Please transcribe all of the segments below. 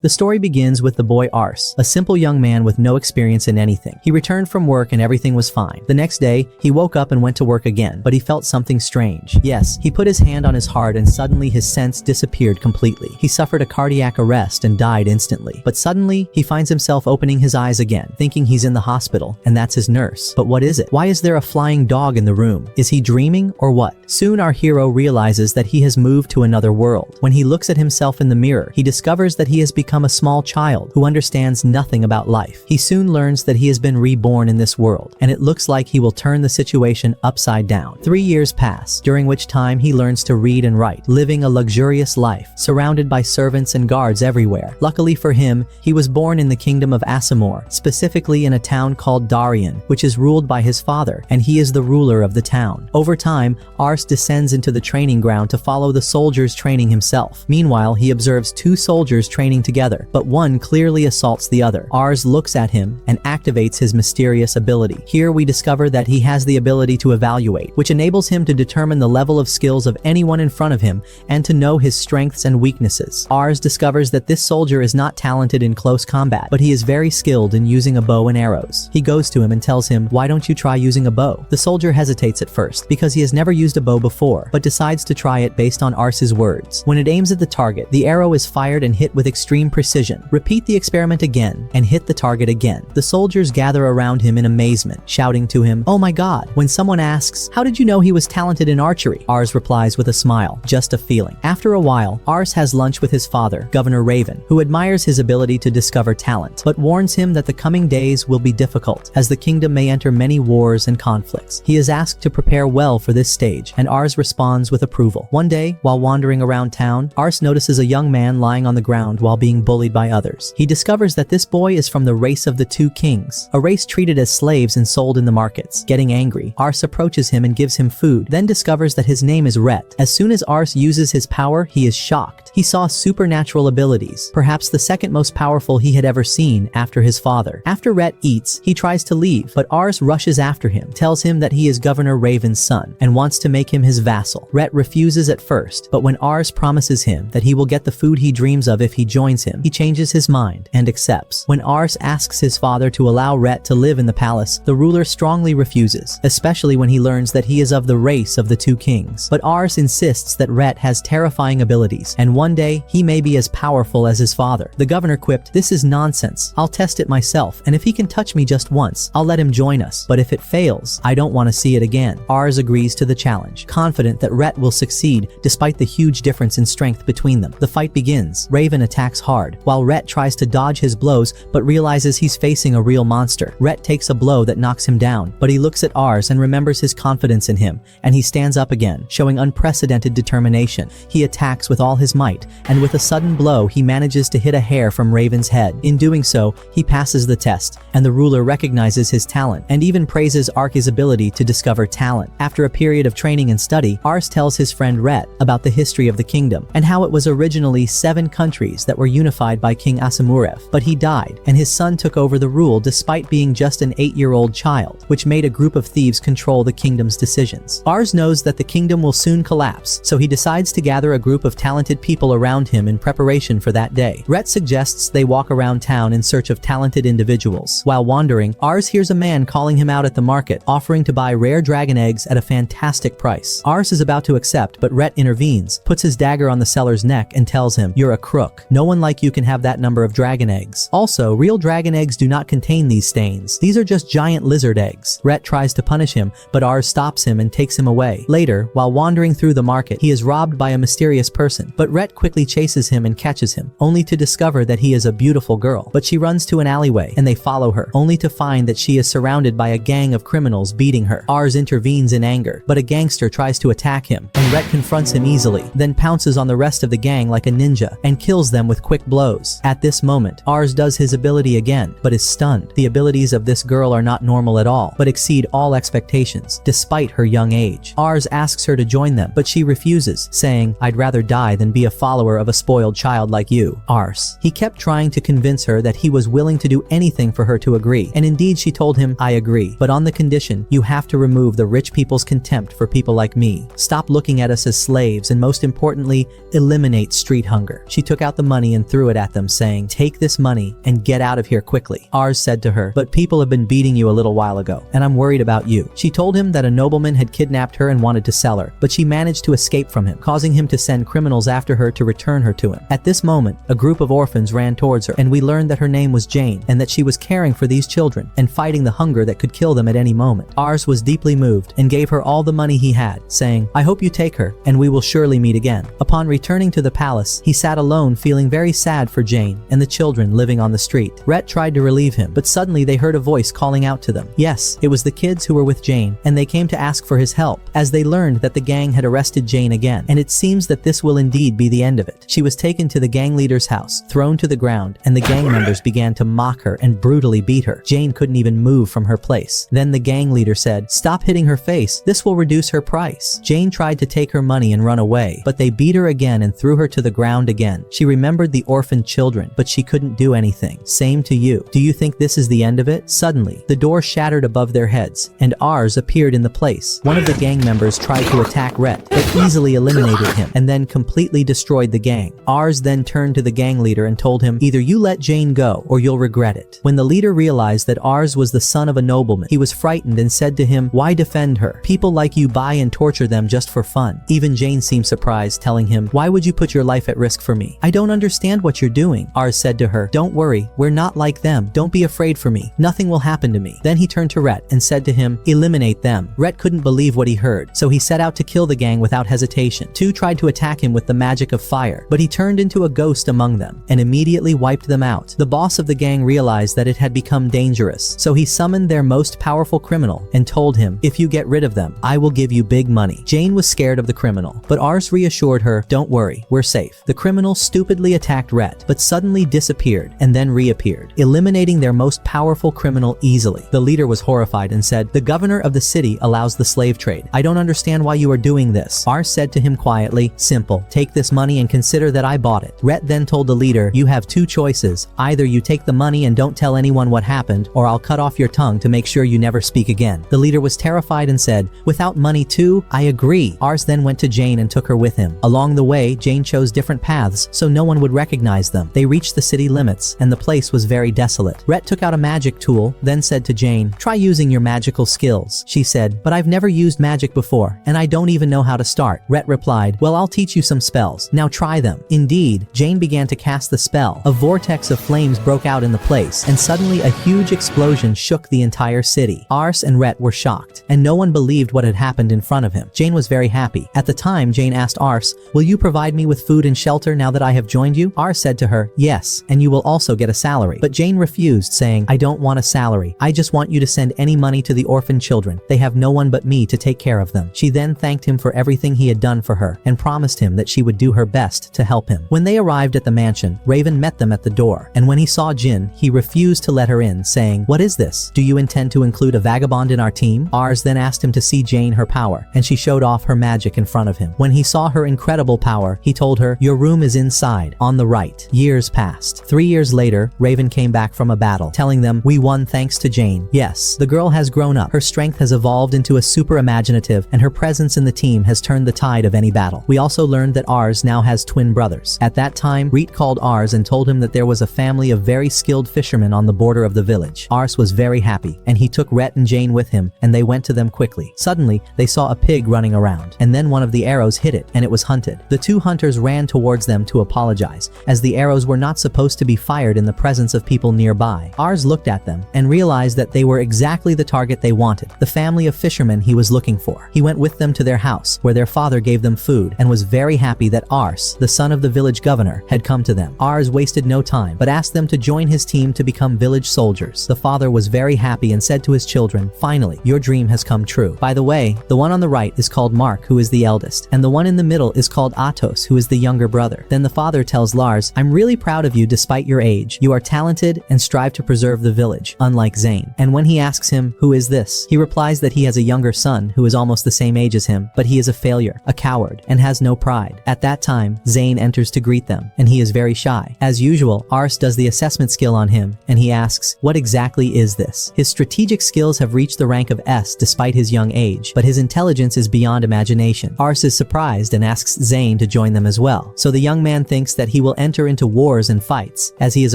The story begins with the boy Ars, a simple young man with no experience in anything. He returned from work and everything was fine. The next day, he woke up and went to work again, but he felt something strange. Yes, he put his hand on his heart and suddenly his sense disappeared completely. He suffered a cardiac arrest and died instantly. But suddenly, he finds himself opening his eyes again, thinking he's in the hospital, and that's his nurse. But what is it? Why is there a flying dog in the room? Is he dreaming or what? Soon our hero realizes that he has moved to another world. When he looks at himself in the mirror, he discovers that he has become a small child who understands nothing about life. He soon learns that he has been reborn in this world, and it looks like he will turn the situation upside down. 3 years pass, during which time he learns to read and write, living a luxurious life, surrounded by servants and guards everywhere. Luckily for him, he was born in the kingdom of Asimor, specifically in a town called Darien, which is ruled by his father, and he is the ruler of the town. Over time, Ars descends into the training ground to follow the soldiers training himself. Meanwhile, he observes 2 soldiers training together, but one clearly assaults the other. Ars looks at him and activates his mysterious ability. Here we discover that he has the ability to evaluate, which enables him to determine the level of skills of anyone in front of him and to know his strengths and weaknesses. Ars discovers that this soldier is not talented in close combat, but he is very skilled in using a bow and arrows. He goes to him and tells him, "Why don't you try using a bow?" The soldier hesitates at first because he has never used a bow before, but decides to try it based on Ars's words. When it aims at the target, the arrow is fired and hit with extreme precision. Repeat the experiment again and hit the target again. The soldiers gather around him in amazement, shouting to him, "Oh my God!" When someone asks, "How did you know he was talented in archery?" Ars replies with a smile, "Just a feeling." After a while, Ars has lunch with his father, Governor Raven, who admires his ability to discover talent, but warns him that the coming days will be difficult, as the kingdom may enter many wars and conflicts. He is asked to prepare well for this stage, and Ars responds with approval. One day, while wandering around town, Ars notices a young man lying on the ground while being bullied by others. He discovers that this boy is from the race of the 2 kings, a race treated as slaves and sold in the markets. Getting angry, Ars approaches him and gives him food, then discovers that his name is Rhett. As soon as Ars uses his power, he is shocked. He saw supernatural abilities, perhaps the second most powerful he had ever seen after his father. After Rhett eats, he tries to leave, but Ars rushes after him, tells him that he is Governor Raven's son, and wants to make him his vassal. Rhett refuses at first, but when Ars promises him that he will get the food he dreams of if he joins him, he changes his mind and accepts. When Ars asks his father to allow Rhett to live in the palace, the ruler strongly refuses, especially when he learns that he is of the race of the 2 kings. But Ars insists that Rhett has terrifying abilities, and one day he may be as powerful as his father. The governor quipped, "This is nonsense. I'll test it myself, and if he can touch me just once, I'll let him join us. But if it fails, I don't want to see it again." Ars agrees to the challenge, confident that Rhett will succeed despite the huge difference in strength between them. The fight begins. Raven attacks hard, while Rhett tries to dodge his blows but realizes he's facing a real monster. Rhett takes a blow that knocks him down, but he looks at Ars and remembers his confidence in him, and he stands up again, showing unprecedented determination. He attacks with all his might, and with a sudden blow he manages to hit a hair from Raven's head. In doing so, he passes the test, and the ruler recognizes his talent, and even praises Arki's ability to discover talent. After a period of training and study, Ars tells his friend Rhett about the history of the kingdom, and how it was originally 7 countries that were unified by King Asamurev, but he died, and his son took over the rule despite being just an 8-year-old child, which made a group of thieves control the kingdom's decisions. Ars knows that the kingdom will soon collapse, so he decides to gather a group of talented people around him in preparation for that day. Rhett suggests they walk around town in search of talented individuals. While wandering, Ars hears a man calling him out at the market, offering to buy rare dragon eggs at a fantastic price. Ars is about to accept, but Rhett intervenes, puts his dagger on the seller's neck, and tells him, "You're a crook. No one like you can have that number of dragon eggs. Also, real dragon eggs do not contain these stains. These are just giant lizard eggs." Rhett tries to punish him, but Ars stops him and takes him away. Later, while wandering through the market, he is robbed by a mysterious person, but Rhett quickly chases him and catches him, only to discover that he is a beautiful girl. But she runs to an alleyway, and they follow her, only to find that she is surrounded by a gang of criminals beating her. Ars intervenes in anger, but a gangster tries to attack him, and Rhett confronts him easily, then pounces on the rest of the gang like a ninja, and kills them with quick blows. At this moment, Ars does his ability again, but is stunned. The abilities of this girl are not normal at all, but exceed all expectations, despite her young age. Ars asks her to join them, but she refuses, saying, "I'd rather die than be a follower of a spoiled child like you." Ars. He kept trying to convince her that he was willing to do anything for her to agree, and indeed she told him, "I agree, but on the condition, you have to remove the rich people's contempt for people like me. Stop looking at us as slaves, and most importantly, eliminate street hunger." She took out the money and threw it at them, saying, "Take this money and get out of here quickly." Ars said to her, "But people have been beating you a little while ago, and I'm worried about you." She told him that a nobleman had kidnapped her and wanted to sell her, but she managed to escape from him, causing him to send criminals after her to return her to him. At this moment, a group of orphans ran towards her, and we learned that her name was Jane, and that she was caring for these children and fighting the hunger that could kill them at any moment. Ars was deeply moved and gave her all the money he had, saying, "I hope you take her, and we will surely meet again." Upon returning to the palace, he sat alone feeling very sad for Jane and the children living on the street. Rhett tried to relieve him, but suddenly they heard a voice calling out to them. Yes, it was the kids who were with Jane, and they came to ask for his help, as they learned that the gang had arrested Jane again, and it seems that this will indeed be the end of it. She was taken to the gang leader's house, thrown to the ground, and the gang members began to mock her and brutally beat her. Jane couldn't even move from her place. Then the gang leader said, "Stop hitting her face, this will reduce her price." Jane tried to take her money and run away, but they beat her again and threw her to the ground again. She remembered the orphaned children, but she couldn't do anything. Same to you. Do you think this is the end of it? Suddenly, the door shattered above their heads, and Ars appeared in the place. One of the gang members tried to attack Rhett, but easily eliminated him, and then completely destroyed the gang. Ars then turned to the gang leader and told him, "Either you let Jane go, or you'll regret it." When the leader realized that Ars was the son of a nobleman, he was frightened and said to him, "Why defend her? People like you buy and torture them just for fun." Even Jane seemed surprised, telling him, "Why would you put your life at risk for me? I don't understand what you're doing." Ars said to her, "Don't worry, we're not like them. Don't be afraid for me. Nothing will happen to me." Then he turned to Rhett and said to him, "Eliminate them." Rhett couldn't believe what he heard, so he set out to kill the gang without hesitation. Two tried to attack him with the magic of fire, but he turned into a ghost among them and immediately wiped them out. The boss of the gang realized that it had become dangerous, so he summoned their most powerful criminal and told him, "If you get rid of them, I will give you big money." Jane was scared of the criminal, but Ars reassured her, "Don't worry, we're safe." The criminal stupidly attacked Rhett, but suddenly disappeared and then reappeared, eliminating their most powerful criminal easily. The leader was horrified and said, "The governor of the city allows the slave trade. I don't understand why you are doing this." Ars said to him quietly, "Simple. Take this money and consider that I bought it." Rhett then told the leader, "You have two choices. Either you take the money and don't tell anyone what happened, or I'll cut off your tongue to make sure you never speak again." The leader was terrified and said, "Without money too? I agree." Ars then went to Jane and took her with him. Along the way, Jane chose different paths so no one would recognize them. They reached the city limits, and the place was very desolate. Rhett took out a magic tool, then said to Jane, "Try using your magical skills." She said, "But I've never used magic before, and I don't even know how to start." Rhett replied, "Well, I'll teach you some spells. Now try them." Indeed, Jane began to cast the spell. A vortex of flames broke out in the place, and suddenly a huge explosion shook the entire city. Ars and Rhett were shocked, and no one believed what had happened in front of him. Jane was very happy. At the time, Jane asked Ars, "Will you provide me with food and shelter now that I have joined you?" Ars said to her, "Yes, and you will also get a salary." But Jane refused, saying, "I don't want a salary. I just want you to send any money to the orphan children. They have no one but me to take care of them." She then thanked him for everything he had done for her and promised him that she would do her best to help him. When they arrived at the mansion, Raven met them at the door, and when he saw Jin, he refused to let her in, saying, "What is this? Do you intend to include a vagabond in our team?" Ars then asked him to see Jane her power, and she showed off her magic in front of him. When he saw her incredible power, he told her, "Your room is inside, on the right." Years passed. 3 years later, Raven came back from a battle, telling them, "We won thanks to Jane." Yes, the girl has grown up. Her strength has evolved into a super imaginative, and her presence in the team has turned the tide of any battle. We also learned that Ars now has twin brothers. At that time, Reet called Ars and told him that there was a family of very skilled fishermen on the border of the village. Ars was very happy, and he took Rhett and Jane with him, and they went to them quickly. Suddenly, they saw a pig running around, and then one of the arrows hit it, and it was hunted. The two hunters ran towards them to apologize, as the arrows were not supposed to be fired in the presence of people nearby. Ars looked at them and realized that they were exactly the target they wanted, the family of fishermen he was looking for. He went with them to their house, where their father gave them food, and was very happy that Ars, the son of the village governor, had come to them. Ars wasted no time, but asked them to join his team to become village soldiers. The father was very happy and said to his children, "Finally, your dream has come true." By the way, the one on the right is called Mark, who is the eldest, and the one in the middle is called Atos, who is the younger brother. Then the father tells Lars, "I'm really proud of you despite your age. You are talented and strive to preserve the village, unlike Zane." And when he asks him, "Who is this?" he replies that he has a younger son who is almost the same age as him, but he is a failure, a coward, and has no pride. At that time, Zane enters to greet them, and he is very shy. As usual, Ars does the assessment skill on him, and he asks, "What exactly is this?" His strategic skills have reached the rank of S despite his young age, but his intelligence is beyond imagination. Ars is surprised and asks Zane to join them as well, so the young man thinks that he will enter into wars and fights, as he is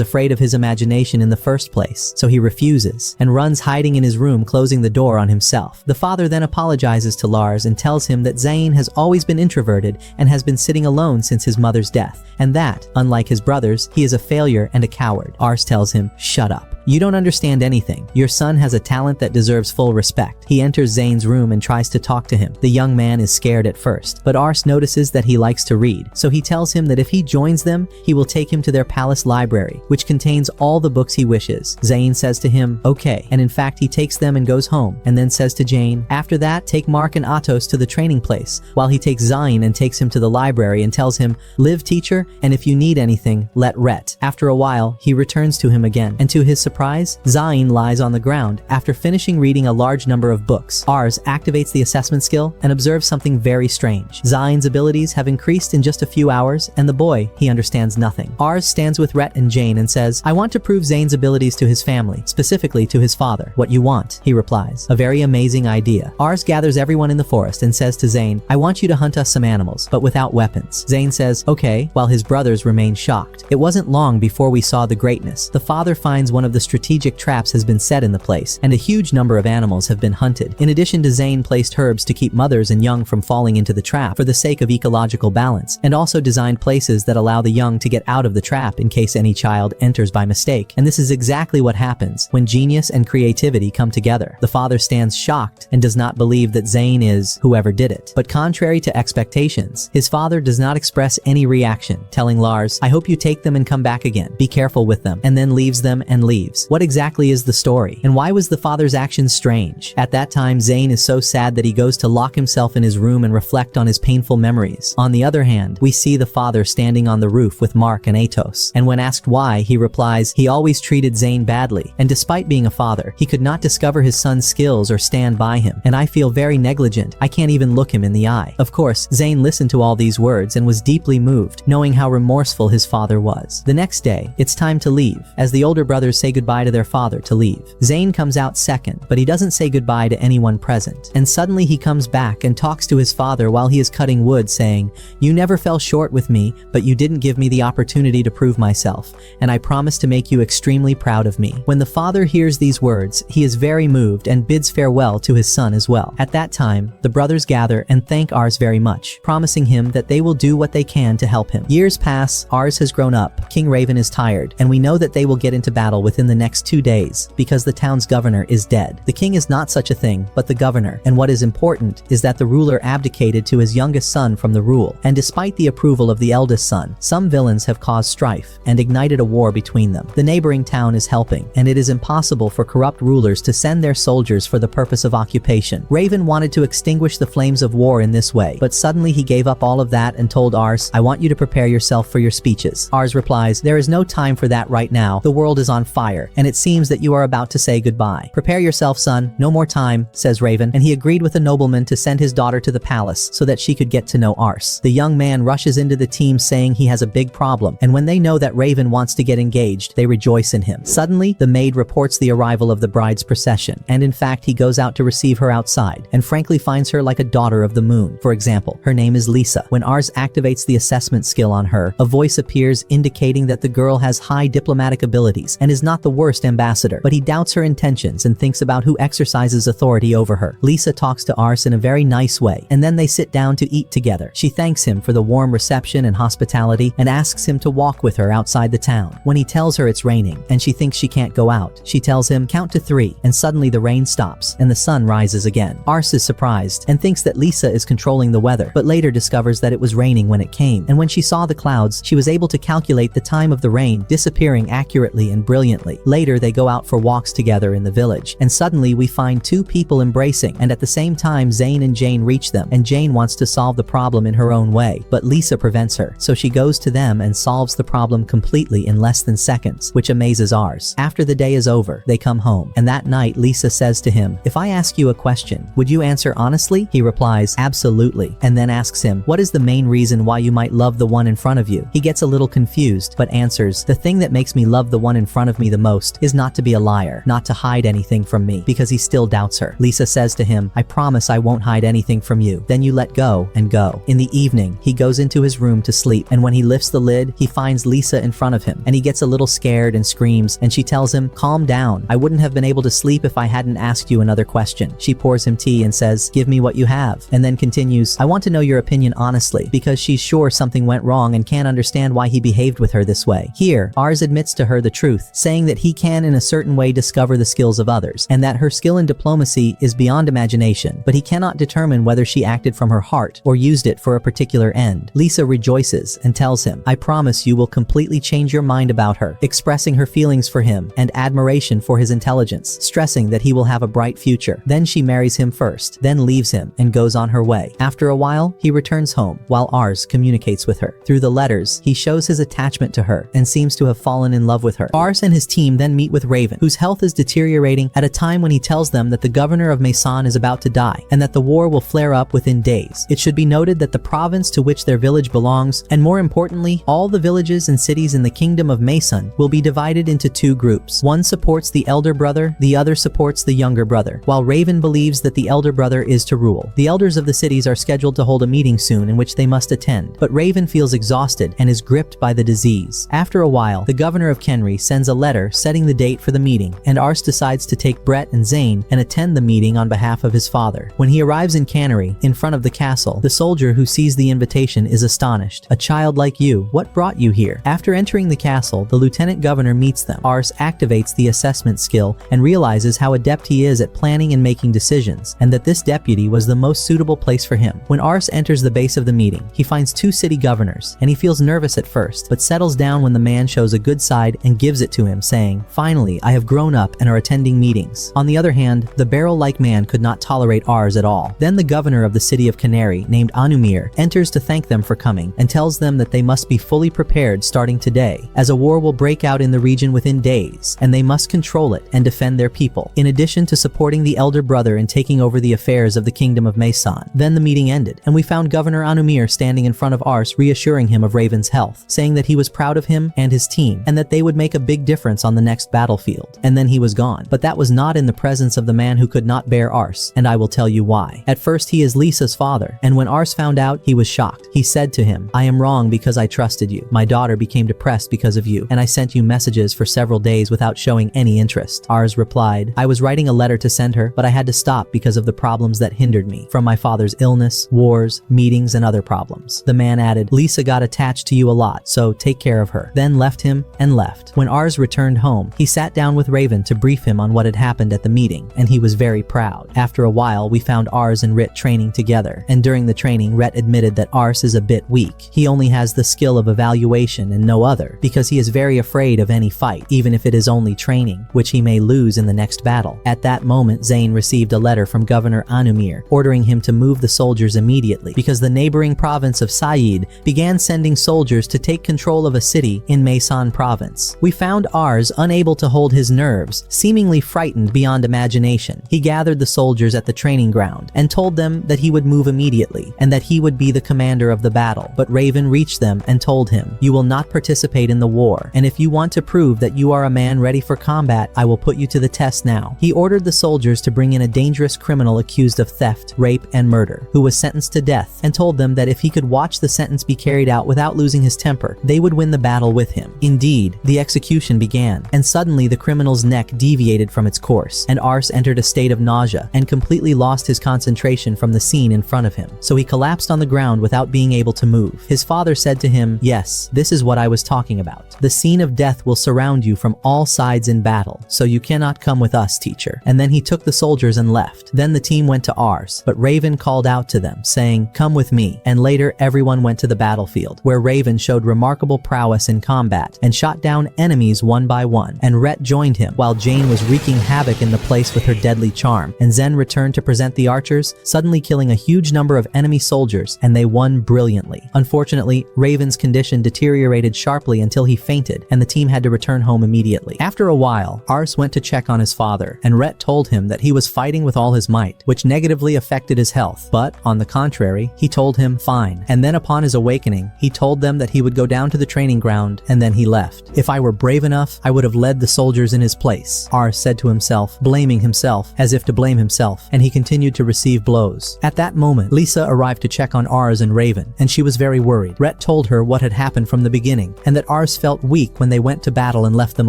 afraid of his imagination in the first place, so he refuses, and runs hiding in his room, closing the door on himself. The father then apologizes to Lars and tells him that Zane has always been introverted and has been sitting alone since his mother's death, and that, unlike his brothers, he is a failure and a coward. Ars tells him, "Shut up. You don't understand anything. Your son has a talent that deserves full respect." He enters Zane's room and tries to talk to him. The young man is scared at first, but Ars notices that he likes to read, so he tells him that if he joins them, he will take him to their palace library, which contains all the books he wishes. Zane says to him, "Okay," and in fact he takes them and goes home, and then says to Jane, "After that, take Mark and Atos to the training place," while he takes Zine and takes him to the library and tells him, "Live, teacher, and if you need anything, let Rhett." After a while, he returns to him again, and to his surprise, Zine lies on the ground after finishing reading a large number of books. Ars activates the assessment skill and observes something very strange. Zine's abilities have increased in just a few hours, and the boy, he understands nothing. Ars stands with Rhett and Jane and says, "I want to prove Zane's abilities to his family, specifically to his father." "What you want?" he replies. "A very amazing idea." Ars gathers everyone in the forest and says to Zane, "I want you to hunt us some animals, but without weapons." Zane says, "Okay," while his brothers remain shocked. It wasn't long before we saw the greatness. The father finds one of the strategic traps has been set in the place, and a huge number of animals have been hunted. In addition to Zane placed herbs to keep mothers and young from falling into the trap for the sake of ecological balance, and also designed places that allow the young to get out of the trap in case any child enters by mistake. And this is exactly what happens when genius and creativity come together. The father stands shocked and does not believe that Zane is whoever did it. But contrary to expectations, his father does not express any reaction, telling Lars, "I hope you take them and come back again. Be careful with them," and then leaves them and leaves. What exactly is the story? And why was the father's action strange? At that time, Zane is so sad that he goes to lock himself in his room and reflect on his painful memories. On the other hand, we see the father standing on the roof with Mark and Atos, and when asked why, he replies, he always treated Zane badly, and despite being a father, he could not discover his son's skills or stand by him, and I feel very negligent. I can't even look him in the eye. Of course, Zane listened to all these words and was deeply moved, knowing how remorseful his father was. The next day, it's time to leave, as the older brothers say goodbye to their father to leave. Zane comes out second, but he doesn't say goodbye to anyone present. And suddenly he comes back and talks to his father while he is cutting wood, saying, "You never fell short with me, but you didn't give me the opportunity to prove myself, and I promise to make you extremely proud of me." When the father hears these words, he is very moved and bids farewell to his son as well. At that time, the brothers gather and thank Ars very much, promising him that they will do what they can to help him. Years pass, Ars has grown up, King Raven is tired, and we know that they will get into battle within the next 2 days, because the town's governor is dead. The king is not such a thing, but the governor, and what is important is that the ruler abdicated to his youngest son from the rule, and despite the approval of the eldest son, some villains have caused strife and ignited a war between them. The neighboring town is helping, and it is impossible for corrupt rulers to send their soldiers for the purpose of occupation. Raven wanted to extinguish the flames of war in this way, but suddenly he gave up all of that and told Ars, "I want you to prepare yourself for your speeches." Ars replies, "There is no time for that right now. The world is on fire, and it seems that you are about to say goodbye. Prepare yourself, son. No more time," says Raven, and he agreed with a nobleman to send his daughter to the palace so that she could get to know Ars. The young man rushes into the team saying he has a big problem, and when they know that Raven wants to get engaged, they rejoice in him. Suddenly, the maid reports the arrival of the bride's procession, and in fact he goes out to receive her outside, and frankly finds her like a daughter of the moon. For example, her name is Lisa. When Ars activates the assessment skill on her, a voice appears indicating that the girl has high diplomatic abilities and is not the worst ambassador, but he doubts her intentions and thinks about who exercises authority over her. Lisa talks to Ars in a very nice way, and then they sit down to eat together. She thanks him for the warm reception and hospitality and asks him to walk with her outside the town. When he tells her it's raining and she thinks she can't go out, she tells him, "Count to 3, and suddenly the rain stops and the sun rises again. Ars is surprised and thinks that Lisa is controlling the weather, but later discovers that it was raining when it came, and when she saw the clouds, she was able to calculate the time of the rain disappearing accurately and brilliantly. Later they go out for walks together in the village, and suddenly we find 2 people embracing, and at the same time Zane and Jane reach them, and Jane wants to solve the problem in her own way, but Lisa prevents her, so she goes to them and solves the problem completely in less than seconds, which amazes Ars. After the day is over, they come home, and that night Lisa says to him, "If I ask you a question, would you answer honestly?" He replies, "Absolutely," and then asks him, "What is the main reason why you might love the one in front of you?" He gets a little confused, but answers, "The thing that makes me love the one in front of me the most is not to be a liar, not to hide anything from me, because he still doubts her. Lisa says to him, I promise I won't hide anything from you. Then you let go and go. In the evening, he goes into his room to sleep, and when he lifts the lid, he finds Lisa in front of him, and he gets a little scared and screams, and she tells him, calm down. I wouldn't have been able to sleep if I hadn't asked you another question. She pours him tea and says, give me what you have, and then continues, I want to know your opinion honestly, because she's sure something went wrong and can't understand why he behaved with her this way. Here, Ars admits to her the truth, saying that he can in a certain way discover the skills of others, and that her skill in diplomacy is beyond imagination, but he cannot determine whether she acted from her heart or used it for a particular end. Lisa rejoices and tells him, I promise you will completely change your mind about her, expressing her feelings for him and admiration for his intelligence, stressing that he will have a bright future. Then she marries him first, then leaves him and goes on her way. After a while, he returns home, while Ars communicates with her. Through the letters, he shows his attachment to her and seems to have fallen in love with her. Ars and his team then meet with Raven, whose health is deteriorating at a time when he tells them that the governor of Mesan is about to die and that the war will flare up within days. It should be noted that the province to which their village belongs, and more importantly, all the villages and cities in the kingdom of Mesan, will be divided into two groups. One supports the elder brother, the other supports the younger brother, while Raven believes that the elder brother is to rule. The elders of the cities are scheduled to hold a meeting soon in which they must attend, but Raven feels exhausted and is gripped by the disease. After a while, the governor of Kenry sends a letter setting the date for the meeting, and Ars decides to take Brett and Zane and attend the meeting on behalf of his father. When he arrives in Cannery, in front of the castle, the soldier who sees the invitation is astonished. A child like you, what brought you here? After entering the castle, the lieutenant governor meets them. Ars activates the assessment skill and realizes how adept he is at planning and making decisions, and that this deputy was the most suitable place for him. When Ars enters the base of the meeting, he finds two city governors, and he feels nervous at first, but settles down when the man shows a good side and gives it to him, saying, finally, I have grown up and are attending meetings. On the other hand, the barrel-like man could not tolerate Ars at all. Then the governor of the city of Canary, named Anumir, enters to thank them for coming and tells them that they must be fully prepared starting today, as a war will break out in the region within days, and they must control it and defend their people, in addition to supporting the elder brother in taking over the affairs of the kingdom of Mesan. Then the meeting ended, and we found Governor Anumir standing in front of Ars, reassuring him of Raven's health, saying that he was proud of him and his team, and that they would make a big difference on the next battlefield. And then he was gone. But that was not in the presence of the man who could not bear Ars, and I will tell you why. At first he is Lisa's father, and when Ars found out, he was shocked. He said to him, I am wrong because I trusted you. My daughter became depressed because of you, and I sent you messages for several days without showing any interest. Ars replied, I was writing a letter to send her, but I had to stop because of the problems that hindered me, from my father's illness, wars, meetings, and other problems. The man added, Lisa got attached to you a lot, so take care of her. Then left him and left. When Ars returned home, he sat down with Raven to brief him on what had happened at the meeting, and he was very proud. After a while, we found Ars and Rit training together, and during the training, Ret admitted that Ars is a bit weak. He only has the skill of evaluation and no other, because he is very afraid of any fight, even if it is only training, which he may lose in the next battle. At that moment, Zane received a letter from Governor Anumir, ordering him to move the soldiers immediately, because the neighboring province of Said began sending soldiers to take control of a city in Mesan province. We found Ars unable to hold his nerves, seemingly frightened beyond imagination. He gathered the soldiers at the training ground and told them that he would move immediately and that he would be the commander of the battle. But Raven reached them and told him, you will not participate in the war, and if you want to prove that you are a man ready for combat, I will put you to the test now. He ordered the soldiers to bring in a dangerous criminal accused of theft, rape, and murder, who was sentenced to death, and told them that if he could watch the sentence be carried out without losing his temper, they would win the battle with him. Indeed, the execution began, and suddenly the criminal's neck deviated from its course, and Ars entered a state of nausea and completely lost his concentration from the scene in front of him, so he collapsed on the ground without being able to move. His father said to him, yes, this is what I was talking about. The scene of death will surround you from all sides in battle, so you cannot come with us, teacher. And then he took the soldiers and left. Then the team went to Ars, but Raven called out to them, saying, come with me. And later everyone went to the battlefield, where Raven showed remarkable prowess in combat and shot down enemies one by one, and Ret joined him, while Jane was wreaking havoc in the place with her deadly charm, and Zen returned to present the archers, suddenly killing a huge number of enemy soldiers, and they won brilliantly. Unfortunately, Raven's condition deteriorated sharply until he fainted, and the team had to return home immediately. After a while, Ars went to check on his father, and Ret told him that he was fighting with all his might, which negatively affected his health, but, on the contrary, he told him fine. And then upon his awakening, he told them that he would go down to the training ground, and then he left. If I were brave enough, I would have led the soldiers in his place, Ars said to himself, blaming himself, as if to blame himself, and he continued to receive blows. At that moment, Lisa arrived to check on Ars and Raven, and she was very worried. Rhett told her what had happened from the beginning, and that Ars felt weak when they went to battle and left them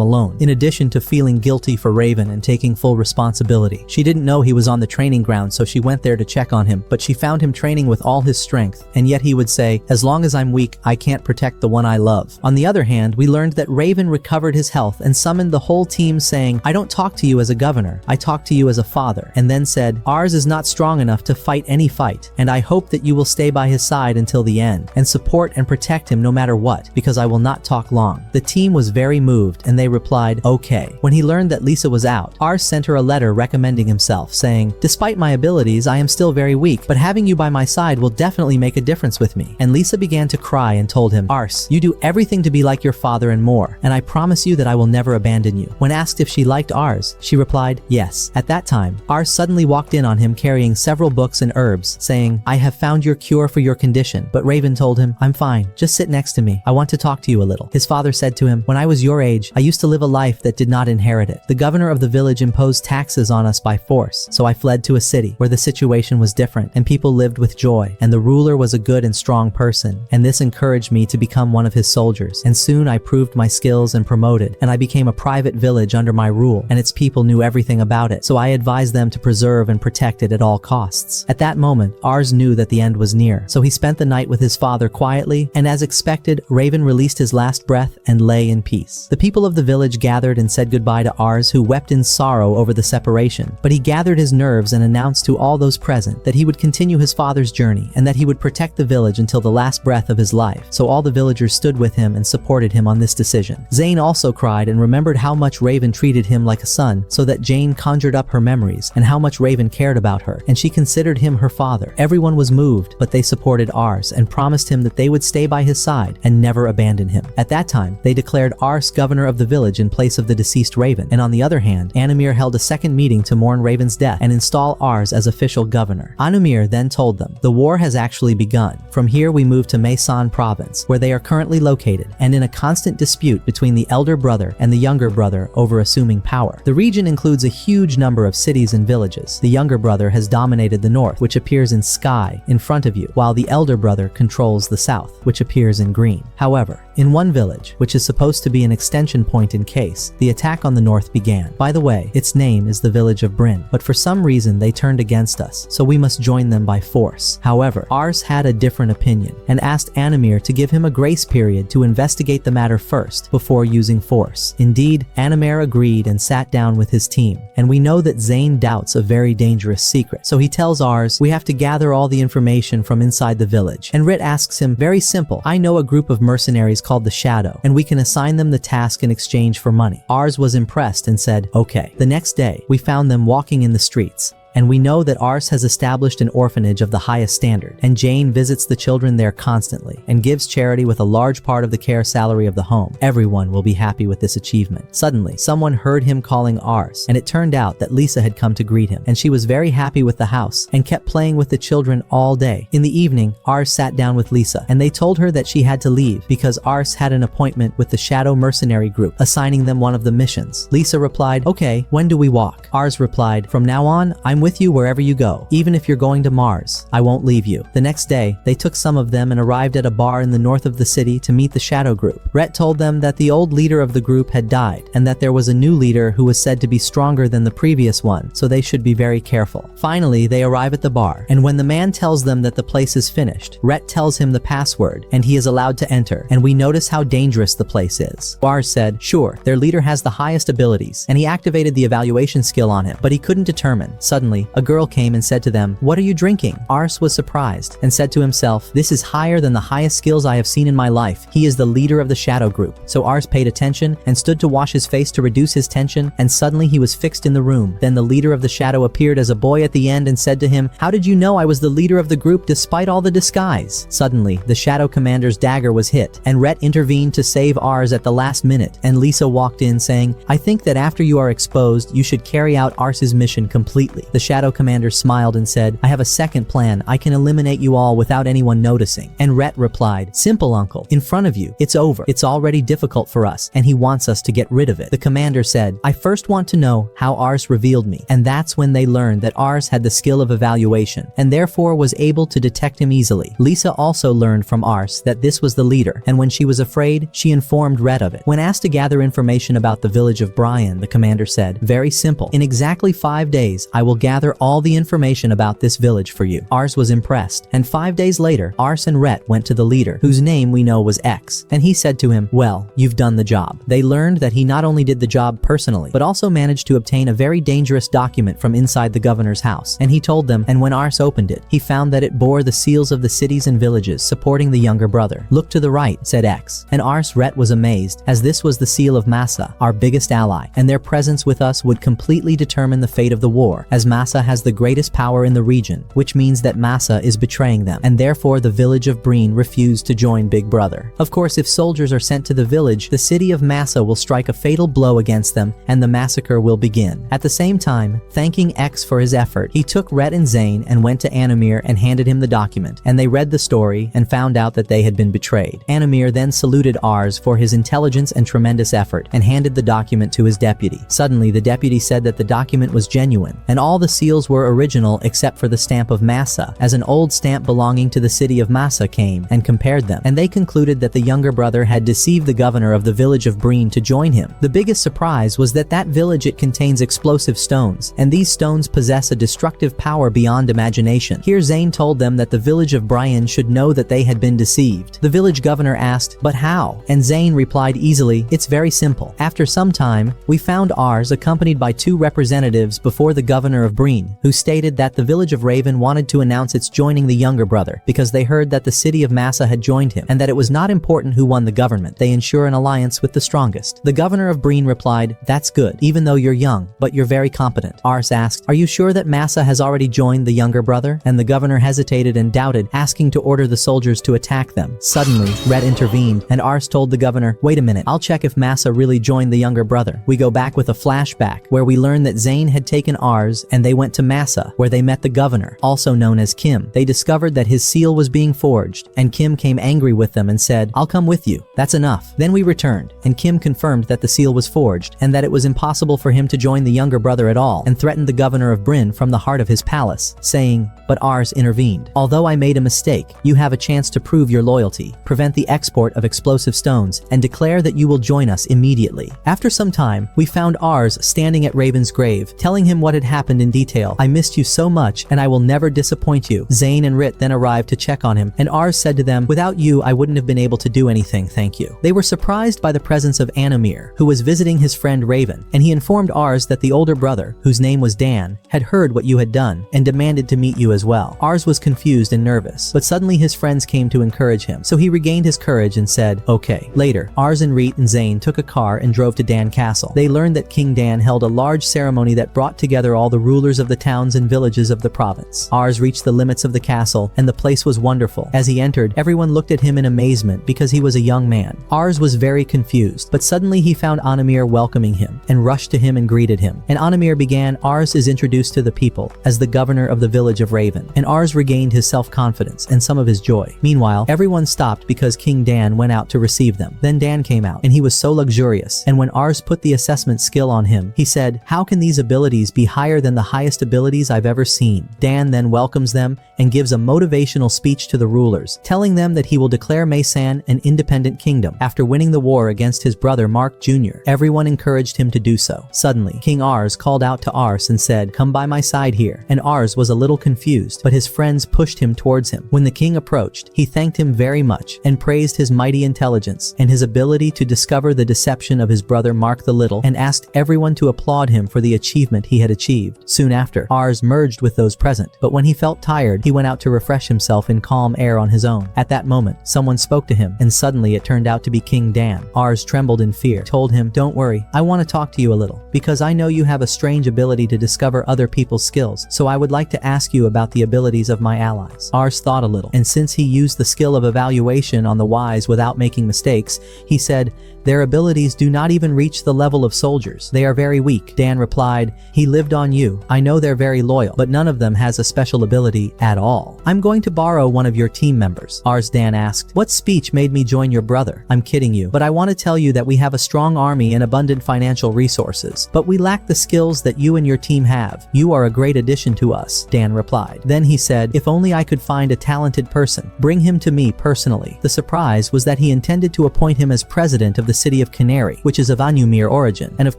alone, in addition to feeling guilty for Raven and taking full responsibility. She didn't know he was on the training ground, so she went there to check on him, but she found him training with all his strength, and yet he would say, "As long as I'm weak, I can't protect the one I love." On the other hand, we learned that Raven recovered his health and summoned the whole team, saying, "I don't talk to you as a governor, I talk to you as a father," and then said, "Ars is not strong enough to fight any fight, and I hope that you will stay by his side until the end, and support and protect him no matter what, because I will not talk long." The team was very moved, and they replied, "Okay." When he learned that Lisa was out, Ars sent her a letter recommending himself, saying, "Despite my abilities, I am still very weak, but having you by my side will definitely make a difference with me." And Lisa began to cry and told him, "Ars, you do everything to be like your father and more, and I promise you that I will never abandon you." When asked if she liked Ars, she replied, "Yes." At that time, Ars suddenly walked in on him carrying several books and herbs, saying, "I have found your cure for your condition." But Raven told him, "I'm fine, just sit next to me. I want to talk to you a little." His father said to him, "When I was your age, I used to live a life that did not inherit it. The governor of the village imposed taxes on us by force, so I fled to a city where the situation was different and people lived with joy, and the ruler was a good and strong person, and this encouraged me to become one of his soldiers, and soon I proved my skills and promoted, and I became a private village under my rule, and its people knew everything about it, so I advised them to preserve and protect it at all costs." At that moment, Ars knew that the end was near, so he spent the night with his father quietly, and as expected, Raven released his last breath and lay in peace. The people of the village gathered and said goodbye to Ars, who wept in sorrow over the separation, but he gathered his nerves and announced to all those present that he would continue his father's journey and that he would protect the village until the last breath of his life, so all the villagers stood with him and supported him on this decision. Zane also cried and remembered how much Raven treated him like a son, so that Jane conjured up her memories and how much Raven cared about her, and she considered him her father. Everyone was moved, but they supported Ars and promised him that they would stay by his side and never abandon him. At that time, they declared Ars governor of the village in place of the deceased Raven, and on the other hand, Anumir held a second meeting to mourn Raven's death and install Ars as official governor. Anumir then told them, "The war has actually begun. From here we move to Maesan province, where they are currently located, and in a constant dispute between the elder brother and the younger brother over assuming power. The region includes a huge number of cities and villages. The younger brother has dominated the north, which appears in sky in front of you, while the elder brother controls the south, which appears in green. However, in one village, which is supposed to be an extension point in case, the attack on the north began. By the way, its name is the village of Bryn, but for some reason they turned against us, so we must join them by force." However, Ars had a different opinion and asked Anumir to give him a grace period to investigate the matter first before using force. Indeed, Anumir agreed and sat down with his team, and we know that Zane doubts a very dangerous secret, so he tells Ars, "We have to gather all the information from inside the village." And Rit asks him, "Very simple. I know a group of mercenaries called the Shadow, and we can assign them the task in exchange for money." Ars was impressed and said, "Okay." The next day, we found them walking in the streets, and we know that Ars has established an orphanage of the highest standard, and Jane visits the children there constantly and gives charity with a large part of the care salary of the home. Everyone will be happy with this achievement. Suddenly, someone heard him calling Ars, and it turned out that Lisa had come to greet him, and she was very happy with the house and kept playing with the children all day. In the evening, Ars sat down with Lisa, and they told her that she had to leave because Ars had an appointment with the Shadow Mercenary Group, assigning them one of the missions. Lisa replied, "Okay, when do we walk?" Ars replied, "From now on, I'm with you wherever you go. Even if you're going to Mars, I won't leave you." The next day, they took some of them and arrived at a bar in the north of the city to meet the Shadow Group. Rhett told them that the old leader of the group had died, and that there was a new leader who was said to be stronger than the previous one, so they should be very careful. Finally, they arrive at the bar, and when the man tells them that the place is finished, Rhett tells him the password, and he is allowed to enter, and we notice how dangerous the place is. Ars said, "Sure, their leader has the highest abilities," and he activated the evaluation skill on him, but he couldn't determine. Suddenly, a girl came and said to them, "What are you drinking?" Ars was surprised and said to himself, "This is higher than the highest skills I have seen in my life. He is the leader of the Shadow Group." So Ars paid attention and stood to wash his face to reduce his tension, and suddenly he was fixed in the room. Then the leader of the Shadow appeared as a boy at the end and said to him, "How did you know I was the leader of the group despite all the disguise?" Suddenly, the Shadow Commander's dagger was hit, and Rhett intervened to save Ars at the last minute, and Lisa walked in saying, "I think that after you are exposed, you should carry out Ars's mission completely." The Shadow Commander smiled and said, I have a second plan. I can eliminate you all without anyone noticing. And Rhett replied, simple uncle, in front of you. It's over. It's already difficult for us, and he wants us to get rid of it. The commander said, I first want to know how Ars revealed me. And that's when they learned that Ars had the skill of evaluation, and therefore was able to detect him easily. Lisa also learned from Ars that this was the leader, and when she was afraid, she informed Rhett of it. When asked to gather information about the village of Brian, the commander said, very simple. In exactly 5 days, I will gather all the information about this village for you. Ars was impressed, and 5 days later, Ars and Rhett went to the leader, whose name we know was X, and he said to him, well, you've done the job. They learned that he not only did the job personally, but also managed to obtain a very dangerous document from inside the governor's house, and he told them, and when Ars opened it, he found that it bore the seals of the cities and villages supporting the younger brother. Look to the right, said X, and Ars Rhett was amazed, as this was the seal of Massa, our biggest ally, and their presence with us would completely determine the fate of the war, as Massa has the greatest power in the region, which means that Massa is betraying them, and therefore the village of Breen refused to join Big Brother. Of course, if soldiers are sent to the village, the city of Massa will strike a fatal blow against them, and the massacre will begin. At the same time, thanking X for his effort, he took Rhett and Zane and went to Animir and handed him the document, and they read the story and found out that they had been betrayed. Animir then saluted Ars for his intelligence and tremendous effort, and handed the document to his deputy. Suddenly, the deputy said that the document was genuine, and all the seals were original except for the stamp of Massa, as an old stamp belonging to the city of Massa came and compared them, and they concluded that the younger brother had deceived the governor of the village of Breen to join him. The biggest surprise was that village it contains explosive stones, and these stones possess a destructive power beyond imagination. Here Zane told them that the village of Brian should know that they had been deceived. The village governor asked, but how? And Zane replied easily, it's very simple. After some time, we found Ars accompanied by 2 representatives before the governor of Breen, who stated that the village of Raven wanted to announce its joining the younger brother, because they heard that the city of Massa had joined him, and that it was not important who won the government. They ensure an alliance with the strongest. The governor of Breen replied, that's good, even though you're young, but you're very competent. Ars asked, are you sure that Massa has already joined the younger brother? And the governor hesitated and doubted, asking to order the soldiers to attack them. Suddenly, Rhett intervened, and Ars told the governor, wait a minute, I'll check if Massa really joined the younger brother. We go back with a flashback, where we learn that Zane had taken Ars, and they went to Massa, where they met the governor, also known as Kim. They discovered that his seal was being forged, and Kim came angry with them and said, I'll come with you. That's enough. Then we returned, and Kim confirmed that the seal was forged, and that it was impossible for him to join the younger brother at all, and threatened the governor of Bryn from the heart of his palace, saying, but Ars intervened. Although I made a mistake, you have a chance to prove your loyalty, prevent the export of explosive stones, and declare that you will join us immediately. After some time, we found Ars standing at Raven's grave, telling him what had happened in detail. I missed you so much, and I will never disappoint you. Zane and Rit then arrived to check on him, and Ars said to them, without you, I wouldn't have been able to do anything, thank you. They were surprised by the presence of Animir, who was visiting his friend Raven, and he informed Ars that the older brother, whose name was Dan, had heard what you had done, and demanded to meet you as well. Ars was confused and nervous, but suddenly his friends came to encourage him, so he regained his courage and said, okay. Later, Ars and Reet and Zane took a car and drove to Dan Castle. They learned that King Dan held a large ceremony that brought together all the rulers of the towns and villages of the province. Ars reached the limits of the castle, and the place was wonderful. As he entered, everyone looked at him in amazement because he was a young man. Ars was very confused, but suddenly he found Animir welcoming him, and rushed to him and greeted him. And Animir began, Ars is introduced to the people as the governor of the village of Raven, and Ars regained his self-confidence and some of his joy. Meanwhile, everyone stopped because King Dan went out to receive them. Then Dan came out, and he was so luxurious, and when Ars put the assessment skill on him, he said, how can these abilities be higher than the highest abilities I've ever seen? Dan then welcomes them and gives a motivational speech to the rulers, telling them that he will declare Maysan an independent kingdom after winning the war against his brother Mark Jr. Everyone encouraged him to do so. Suddenly, King Ars called out to Ars and said, come by my side here, and Ars was a little confused, but his friends pushed him towards him. When the king approached, he thanked him very much and praised his mighty intelligence and his ability to discover the deception of his brother Mark the Little, and asked everyone to applaud him for the achievement he had achieved. Soon after, Ars merged with those present, but when he felt tired, he went out to refresh himself in calm air on his own. At that moment, someone spoke to him, and suddenly it turned out to be King Dan. Ars trembled in fear, told him, don't worry, I want to talk to you a little, because I know you have a strange ability to discover other people's skills, so I would like to ask you about the abilities of my allies. Ars thought a little, and since he used the skill of evaluation on the wise without making mistakes, he said, their abilities do not even reach the level of soldiers. They are very weak. Dan replied, he lived on you, I know they're very loyal, but none of them has a special ability at all. I'm going to borrow one of your team members. Dan asked, what speech made me join your brother? I'm kidding you, but I want to tell you that we have a strong army and abundant financial resources, but we lack the skills that you and your team have. You are a great addition to us, Dan replied. Then he said, if only I could find a talented person, bring him to me personally. The surprise was that he intended to appoint him as president of the city of Canary, which is of Anumir origin, and of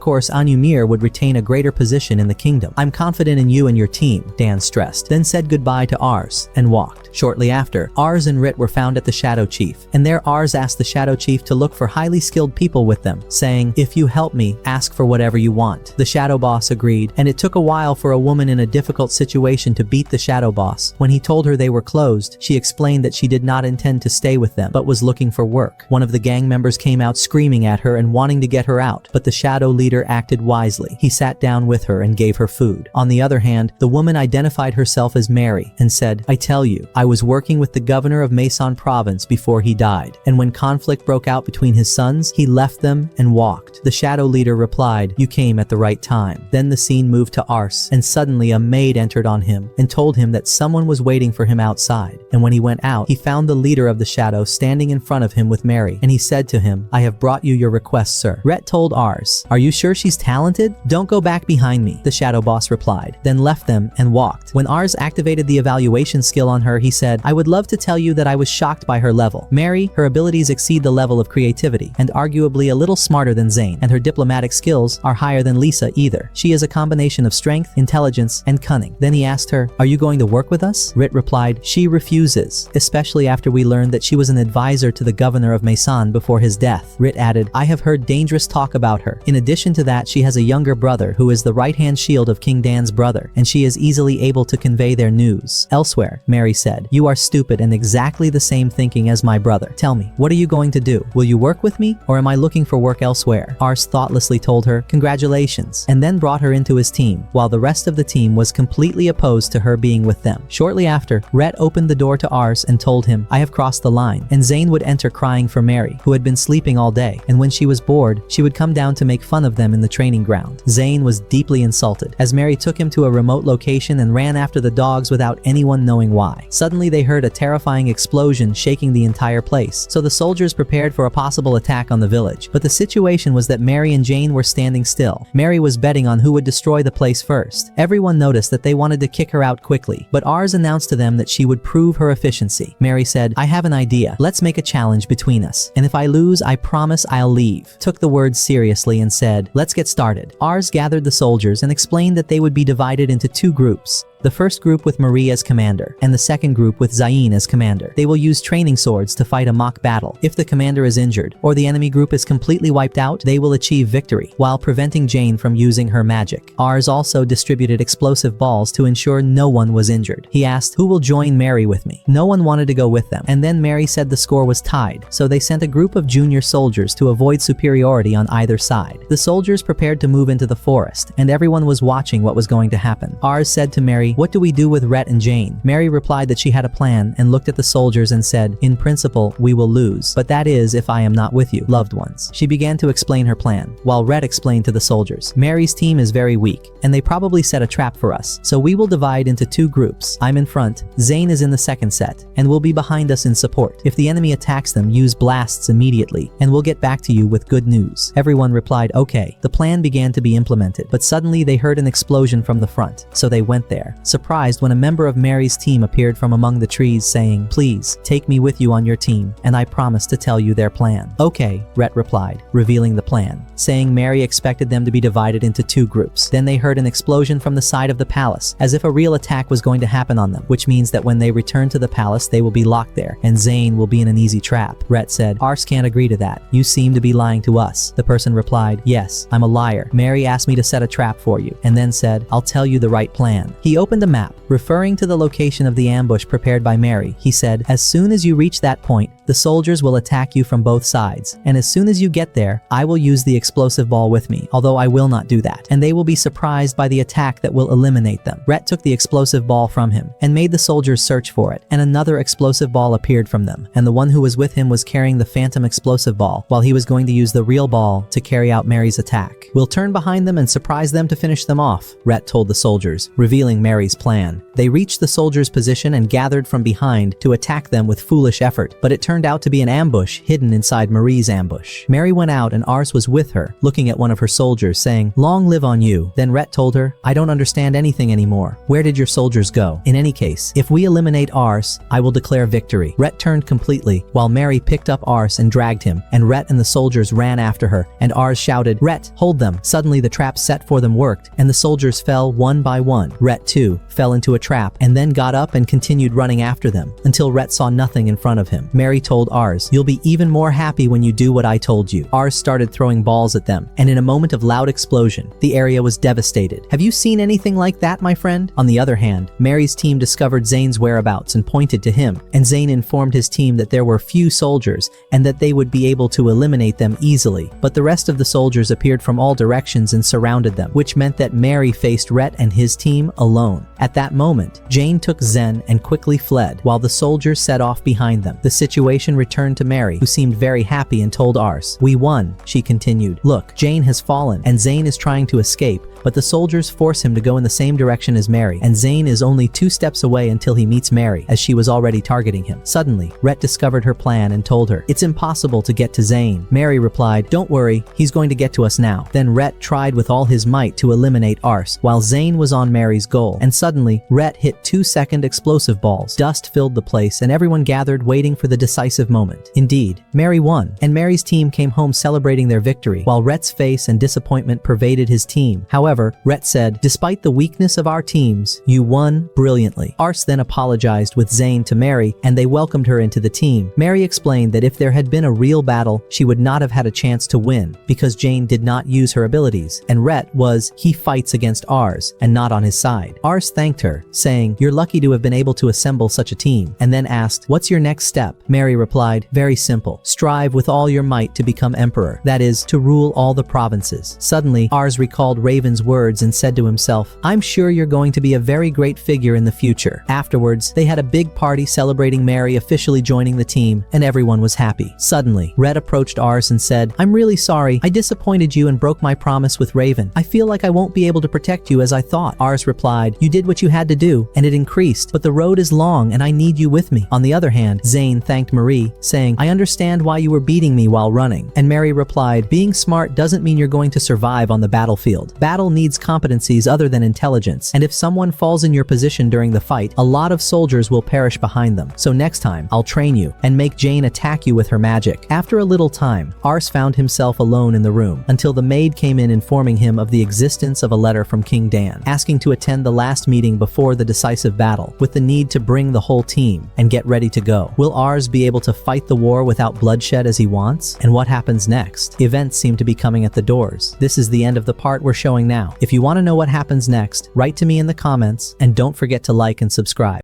course Anumir would retain a greater position in the kingdom. I'm confident in you and your team, Dan stressed, then said goodbye to Ars and walked. Shortly after, Ars and Rit were found at the Shadow Chief, and there Ars asked the Shadow Chief to look for highly skilled people with them, saying, if you help me, ask for whatever you want. The Shadow Boss agreed, and it took a while for a woman in a difficult situation to beat the Shadow Boss. When he told her they were closed, she explained that she did not intend to stay with them, but was looking for work. One of the gang members came out screaming at her and wanting to get her out, but the Shadow leader acted wisely. He sat down with her and gave her food. On the other hand, the woman identified herself as Mary and said, I tell you, I was working with the governor of Mason province before he died, and when conflict broke out between his sons, he left them and walked. The Shadow leader replied, you came at the right time. Then the scene moved to Ars, and suddenly a maid entered on him and told him that someone was waiting for him outside. And when he went out, he found the leader of the Shadow standing in front of him with Mary, and he said to him, I have brought you your request, sir. Rhett told Ars, are you sure she's talented? Don't go back behind me, the Shadow Boss replied, then left them and walked. When Ars activated the evaluation skill on her, he said, I would love to tell you that I was shocked by her level. Mary, her abilities exceed the level of creativity, and arguably a little smarter than Zane, and her diplomatic skills are higher than Lisa either. She is a combination of strength, intelligence, and cunning. Then he asked her, are you going to work with us? Rit replied, she refuses, especially after we learned that she was an advisor to the governor of Mason before his death. Rit added, I have heard dangerous talk about her. In addition to that, she has a younger brother who is the right-hand shield of King Dan's brother, and she is easily able to convey their news. Elsewhere, Mary said, you are stupid and exactly the same thinking as my brother. Tell me, what are you going to do? Will you work with me, or am I looking for work elsewhere? Ars thoughtlessly told her, congratulations, and then brought her into his team, while the rest of the team was completely opposed to her being with them. Shortly after, Rhett opened the door to Ars and told him, I have crossed the line, and Zane would enter crying for Mary, who had been sleeping all day, and when she was bored, she would come down to make fun of them in the training ground. Zane was deeply insulted, as Mary took him to a remote location and ran after the dogs without anyone knowing why. Suddenly they heard a terrifying explosion shaking the entire place, so the soldiers prepared for a possible attack on the village. But the situation was that Mary and Jane were standing still. Mary was betting on who would destroy the place first. Everyone noticed that they wanted to kick her out quickly, but Ars announced to them that she would prove her efficiency. Mary said, I have an idea. Let's make a challenge between us, and if I lose, I promise I'll leave. Took the words seriously and said, let's get started. Ars gathered the soldiers and explained that they would be divided into two groups. The first group with Marie as commander, and the second group with Zayn as commander. They will use training swords to fight a mock battle. If the commander is injured, or the enemy group is completely wiped out, they will achieve victory, while preventing Jane from using her magic. Ars also distributed explosive balls to ensure no one was injured. He asked, who will join Mary with me? No one wanted to go with them, and then Mary said the score was tied, so they sent a group of junior soldiers to avoid superiority on either side. The soldiers prepared to move into the forest, and everyone was watching what was going to happen. Ars said to Mary, what do we do with Rhett and Jane? Mary replied that she had a plan and looked at the soldiers and said, in principle, we will lose, but that is if I am not with you, loved ones. She began to explain her plan, while Rhett explained to the soldiers, Mary's team is very weak, and they probably set a trap for us, so we will divide into two groups. I'm in front, Zane is in the second set, and will be behind us in support. If the enemy attacks them, use blasts immediately, and we'll get back to you with good news. Everyone replied, okay. The plan began to be implemented, but suddenly they heard an explosion from the front, so they went there. Surprised when a member of Mary's team appeared from among the trees saying, please, take me with you on your team, and I promise to tell you their plan. Okay, Rhett replied, revealing the plan, saying Mary expected them to be divided into two groups. Then they heard an explosion from the side of the palace, as if a real attack was going to happen on them, which means that when they return to the palace, they will be locked there, and Zane will be in an easy trap. Rhett said, Ars can't agree to that. You seem to be lying to us. The person replied, yes, I'm a liar. Mary asked me to set a trap for you, and then said, I'll tell you the right plan. He opened opened a map, referring to the location of the ambush prepared by Mary. He said, "As soon as you reach that point, the soldiers will attack you from both sides. And as soon as you get there, I will use the explosive ball with me, although I will not do that. And they will be surprised by the attack that will eliminate them." Rhett took the explosive ball from him and made the soldiers search for it, and another explosive ball appeared from them, and the one who was with him was carrying the phantom explosive ball, while he was going to use the real ball to carry out Mary's attack. "We'll turn behind them and surprise them to finish them off," Rhett told the soldiers, revealing Mary's plan. They reached the soldiers' position and gathered from behind to attack them with foolish effort, but it turned out to be an ambush hidden inside Marie's ambush. Mary went out and Ars was with her, looking at one of her soldiers, saying, "Long live on you." Then Rhett told her, "I don't understand anything anymore. Where did your soldiers go? In any case, if we eliminate Ars, I will declare victory." Rhett turned completely, while Mary picked up Ars and dragged him, and Rhett and the soldiers ran after her, and Ars shouted, "Rhett, hold them." Suddenly the trap set for them worked, and the soldiers fell one by one. Rhett too fell into a trap, and then got up and continued running after them, until Rhett saw nothing in front of him. Mary told Ars, "You'll be even more happy when you do what I told you." Ars started throwing balls at them, and in a moment of loud explosion, the area was devastated. "Have you seen anything like that, my friend?" On the other hand, Mary's team discovered Zane's whereabouts and pointed to him, and Zane informed his team that there were few soldiers and that they would be able to eliminate them easily. But the rest of the soldiers appeared from all directions and surrounded them, which meant that Mary faced Rhett and his team alone. At that moment, Jane took Zen and quickly fled, while the soldiers set off behind them. The situation returned to Mary, who seemed very happy and told Ars, "We won," she continued. "Look, Jane has fallen, and Zane is trying to escape, but the soldiers force him to go in the same direction as Mary, and Zane is only 2 steps away until he meets Mary, as she was already targeting him." Suddenly, Rhett discovered her plan and told her, "It's impossible to get to Zane." Mary replied, "Don't worry, he's going to get to us now." Then Rhett tried with all his might to eliminate Ars, while Zane was on Mary's goal, and suddenly, Rhett hit 2-second explosive balls. Dust filled the place, and everyone gathered waiting for the decisive moment. Indeed, Mary won, and Mary's team came home celebrating their victory, while Rhett's face and disappointment pervaded his team. However, Rhett said, "Despite the weakness of our teams, you won brilliantly." Ars then apologized with Zane to Mary, and they welcomed her into the team. Mary explained that if there had been a real battle, she would not have had a chance to win, because Jane did not use her abilities, and Rhett was, he fights against Ars, and not on his side. Ars thanked her, saying, "You're lucky to have been able to assemble such a team," and then asked, "What's your next step?" Mary replied, "Very simple. Strive with all your might to become emperor, that is, to rule all the provinces." Suddenly, Ars recalled Raven's words and said to himself, "I'm sure you're going to be a very great figure in the future." Afterwards, they had a big party celebrating Mary officially joining the team, and everyone was happy. Suddenly, Rhett approached Ars and said, "I'm really sorry. I disappointed you and broke my promise with Raven. I feel like I won't be able to protect you as I thought." Ars replied, "You did what you had to do, and it increased, but the road is long and I need you with me." On the other hand, Zane thanked Marie, saying, "I understand why you were beating me while running." And Mary replied, "Being smart doesn't mean you're going to survive on the battlefield. Battle needs competencies other than intelligence, and if someone falls in your position during the fight, a lot of soldiers will perish behind them. So next time, I'll train you and make Jane attack you with her magic." After a little time, Ars found himself alone in the room, until the maid came in informing him of the existence of a letter from King Dan, asking to attend the last meeting before the decisive battle, with the need to bring the whole team and get ready to go. Will Ars be able to fight the war without bloodshed as he wants? And what happens next? Events seem to be coming at the doors. This is the end of the part we're showing now. If you want to know what happens next, write to me in the comments, and don't forget to like and subscribe.